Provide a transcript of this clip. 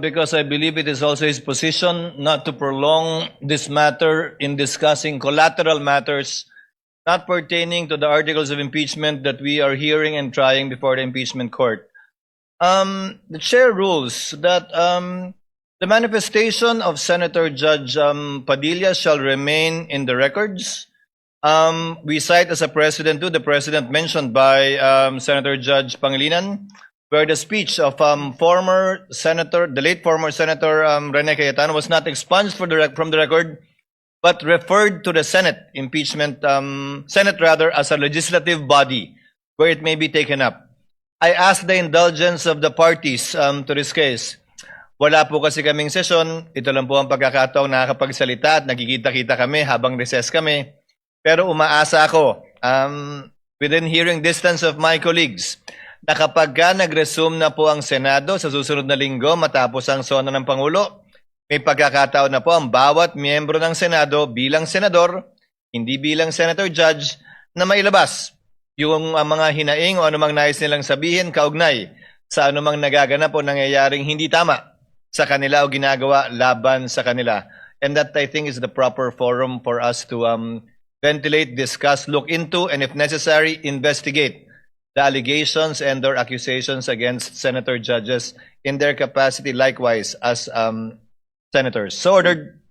Because I believe it is also his position not to prolong this matter in discussing collateral matters not pertaining to the articles of impeachment that we are hearing and trying before the impeachment court. The chair rules that the manifestation of Senator Judge Padilla shall remain in the records. We cite as a precedent to the precedent mentioned by Senator Judge Pangilinan, where the speech of former Senator, the late former Senator Rene Cayetano was not expunged from the record, but referred to the Senate impeachment, Senate rather, as a legislative body where it may be taken up. I ask the indulgence of the parties to this case. Wala po kasi kaming sesyon. Ito lang po ang pagkakataong nakakapagsalita at nakikita-kita kami habang recess kami. Pero umaasa ako, within hearing distance of my colleagues, na kapag nag-resume na po ang Senado sa susunod na linggo matapos ang sona ng Pangulo, may pagkakataon na po ang bawat miyembro ng Senado bilang senador, hindi bilang senator judge, na mailabas yung mga hinaing o anumang nais nilang sabihin kaugnay sa anumang nagaganap o nangyayaring hindi tama sa kanila o ginagawa laban sa kanila. And that, I think, is the proper forum for us to ventilate, discuss, look into, and if necessary, investigate the allegations and or accusations against senator judges in their capacity likewise as senators. So ordered.